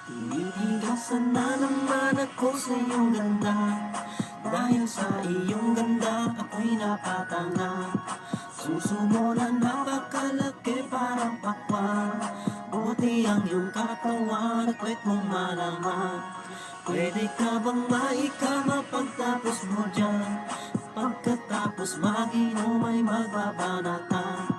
Tinitigasan na naman ako sa iyong ganda. Dahil sa iyong ganda ako'y napatanga. Suso mo na napakalaki parang pakwan. Buti ang iyong katawan at kwet mong malaman. Pwede ka bang maikama pagtapos mo dyan? Pagkatapos maginom ay magbabanatan.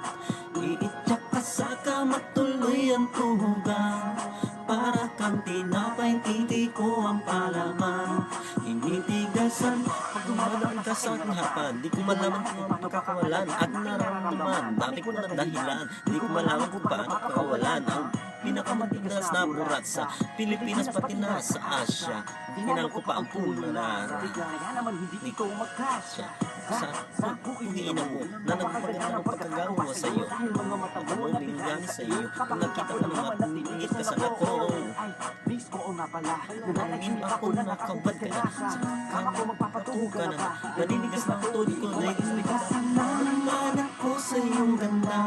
Iityak ka sa kama tuloy ang tuhugan. Para kang tinapay, titi ko ang palaman. Tinitigasan, pag dumadaan ka sa aking harapan. Di ko malaman kung ang pagkakawalan at nararamdaman. Dami ko ng dahilan, di ko malaman kung paano kakawalan. Ang pinakamatigas na burat sa Pilipinas pati na sa Asya. Hinal ko pa ang puno na kaya naman hindi ikaw magkasya. sa pagkukiina mo na nagpaganda ng pagkagawa sa iyo. Amoy binigyan sa iyo. Kung nakita ko naman, tiningit ka sa nato. Please ko nga pala. Nanangin ako na nakabad ka na. Sa kama ko magpapatuho ka na. Naninigas na ang todi ko. Naninigasan na naman ako sa iyong ganda.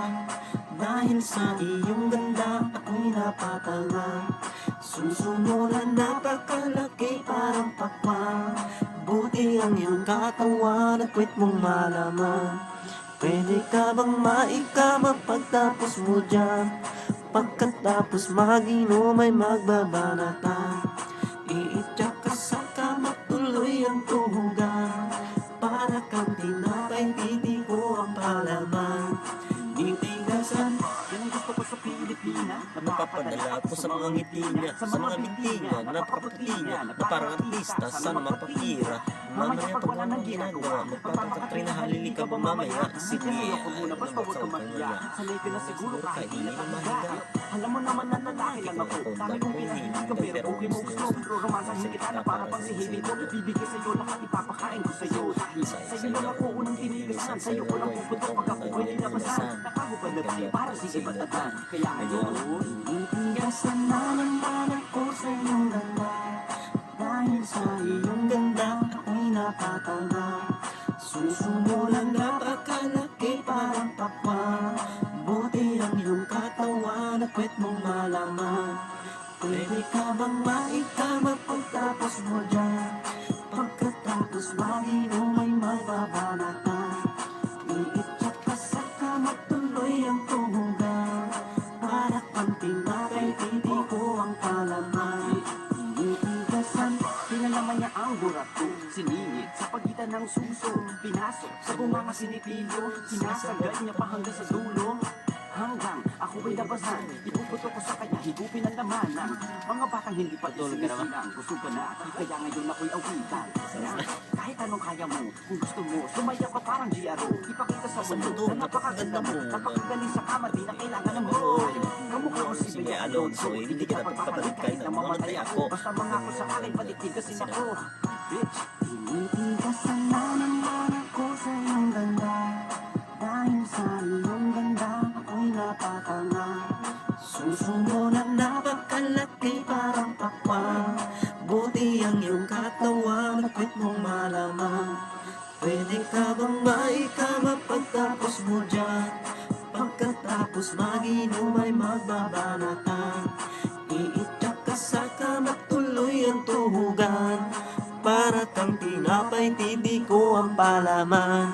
Dahil sa iyong ganda ako'y napatanga. Susunuran napakalaki parang pakwan. Buti ang iyong katawan at kwet mong malaman. Pwede ka bang maikama pagtapos mo dyan? Pagkatapos maginom ay magbabanatan. Iityak ka sa kama tuloy ang tuhugan. Para kang tinapay, titi ko ang palaman. Titigasan, yan ang gusto ko sa Pilipinas. napapadala ko sa mga ngiti niya, sa mga binti niya, napakaputi niya, na parang artista, sana mapapira. Mamaya pag walang ginagawa, magpapakatry na halili ka ba mamaya? Sige, Ako muna, basta huwag kang mahiya. Sanay ka na siguro kahit hindi hindi na ka mahiga. mahiga. Alam mo naman na lalaki lang ako. Dami kong pinahilig ka pero okay mo gusto. Pero romansahin kita na para pang sihili ko. Ibibigay sa'yo lahat ipapakain ko sa'yo. Sa'yo lang ako unang tinigasan. Sa'yo ko lang pupunta pag ako ko'y nilabasan. Nakagubad na tayo para sa ibatan. Kaya ngayon, tinitigasan na naman ako sa iyong ganda. Dahil sa iyong ganda ako'y napatanga. Susumulan napakalaki parang pakwan. Buti ang iyong katawan at kwet mong malaman. Pwede ka bang maikama pagtapos mo dyan? Pagkatapos maginom ay magbabanatan. Iityak ka sa kama tuloy ang tuhugan. Para kang tinapay, titi ko ang palaman. Tinitigasan, pinalaman niya ang burat ko. Siningit sa pagitan ng suso. Pinasok sa bumanga sinipilyo. Sinasagad niya pa hanggang sa dulo. Hanggang ako ay labasan. Ipuputo ko sa kanya, higupin ang lamanan. Mga batang hindi pa sinisilang. Gusto ka na, kaya ngayon ako'y awitan. Kahit anong kaya mo, kung gusto mo, sumaya ka parang GRO. Ipakita sa mundo na napakaganda mo. Napakagaling sa kama, di na kailangan ng mo. Kamukha ko si sige Alonso, hindi ka napagpapalit kahit na mamatay ako. Basta mga ako sa akin, palitigasin ako. Bitch. tinitigasan na naman ako sa iyong ganda. Dahil sa iyong ganda ako'y napatanga. Susunod na napakalaki parang pakwan. Buti ang iyong katawan at kwet mong malaman. Pwede ka bang maikama pagtapos mo dyan? Pagkatapos maginom ay magbabanatan. Iityak ka sa kama tuloy ang tuhugan. Para kang tinapay, titi ko ang palaman.